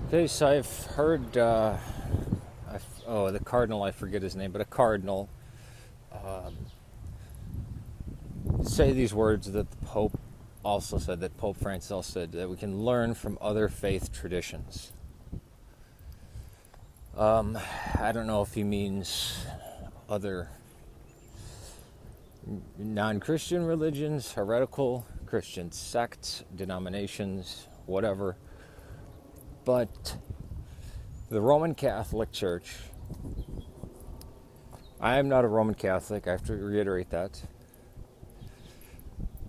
Okay, so I've heard, the cardinal, I forget his name, but a cardinal say these words that the Pope also said, that Pope Francis also said, that we can learn from other faith traditions. I don't know if he means other non-Christian religions, heretical Christian sects, denominations, whatever. But the Roman Catholic Church, I am not a Roman Catholic, I have to reiterate that.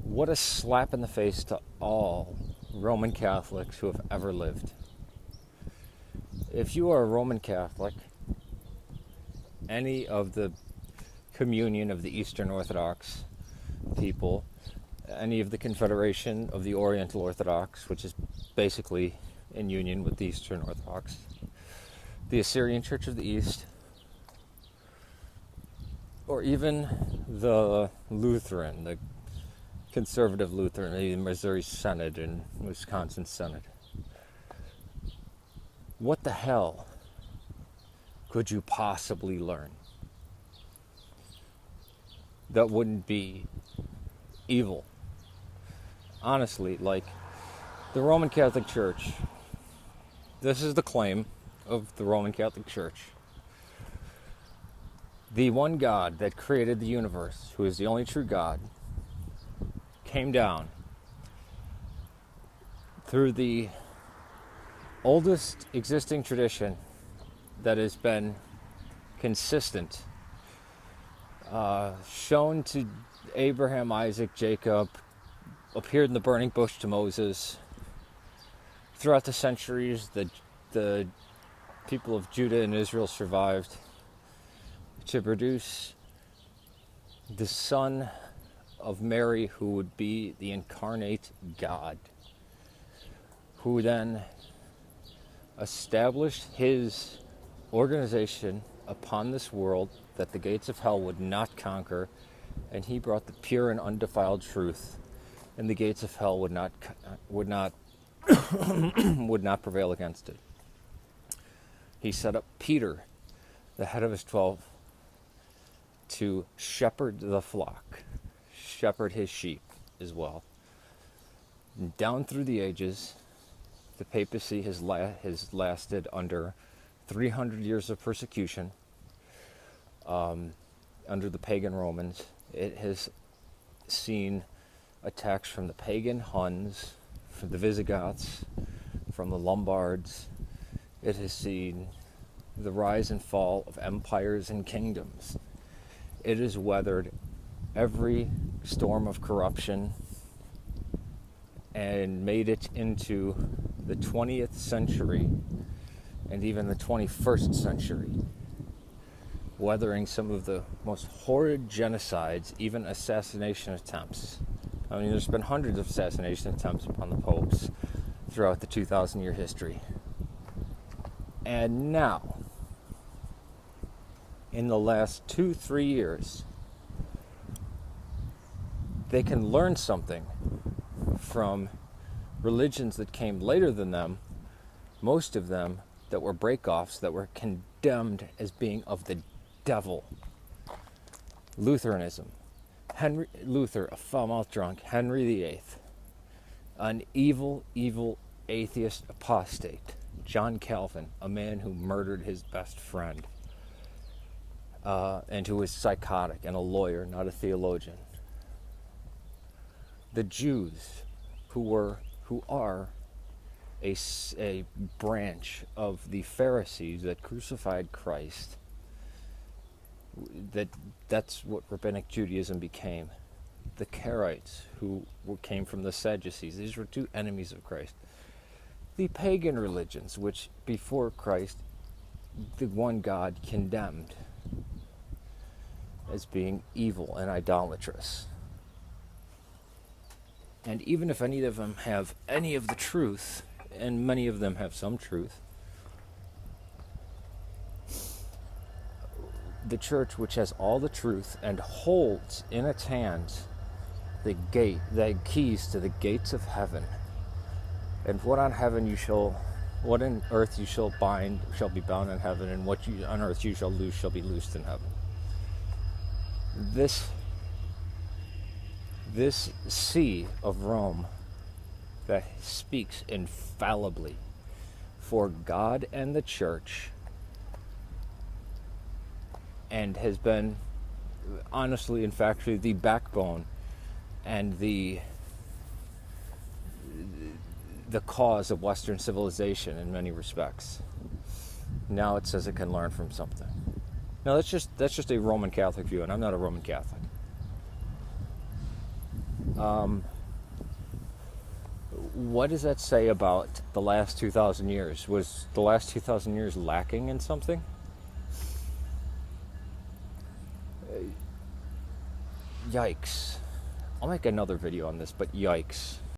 What a slap in the face to all Roman Catholics who have ever lived. If you are a Roman Catholic, any of the communion of the Eastern Orthodox people, any of the Confederation of the Oriental Orthodox, which is basically in union with the Eastern Orthodox, the Assyrian Church of the East, or even the Lutheran, the conservative Lutheran, the Missouri Synod and Wisconsin Synod. What the hell could you possibly learn that wouldn't be evil? Honestly, like the Roman Catholic Church, this is the claim of the Roman Catholic Church. The one God that created the universe, who is the only true God, came down through the oldest existing tradition that has been consistent, shown to Abraham, Isaac, Jacob, appeared in the burning bush to Moses. Throughout the centuries, the people of Judah and Israel survived to produce the Son of Mary, who would be the incarnate God, who then established his organization upon this world that the gates of hell would not conquer, and he brought the pure and undefiled truth, and the gates of hell would not would not prevail against it. He set up Peter, the head of his 12, to shepherd the flock, shepherd his sheep as well. And down through the ages, the papacy has lasted under 300 years of persecution under the pagan Romans. It has seen attacks from the pagan Huns, from the Visigoths, from the Lombards. It has seen the rise and fall of empires and kingdoms. It has weathered every storm of corruption and made it into the 20th century and even the 21st century, weathering some of the most horrid genocides, even assassination attempts. I mean, there's been hundreds of assassination attempts upon the popes throughout the 2,000-year history. And now, in the last 2-3 years, they can learn something from religions that came later than them, most of them that were break-offs, that were condemned as being of the devil. Lutheranism. Henry Luther, a foul-mouthed drunk. Henry VIII, an evil, evil atheist apostate. John Calvin, a man who murdered his best friend, and who was psychotic and a lawyer, not a theologian. The Jews, who are a branch of the Pharisees that crucified Christ. That's what Rabbinic Judaism became. The Karaites, who came from the Sadducees. These were two enemies of Christ. The pagan religions, which before Christ, the one God condemned as being evil and idolatrous. And even if any of them have any of the truth, and many of them have some truth, the church, which has all the truth and holds in its hands the keys to the gates of heaven, and what on heaven you shall What on earth you shall bind shall be bound in heaven, and what you on earth you shall loose shall be loosed in heaven. This see of Rome that speaks infallibly for God and the church, and has been honestly and factually the backbone and the cause of Western civilization in many respects. Now it says it can learn from something. Now that's just a Roman Catholic view, and I'm not a Roman Catholic. What does that say about the last 2,000 years? Was the last 2,000 years lacking in something? Yikes. I'll make another video on this, but yikes.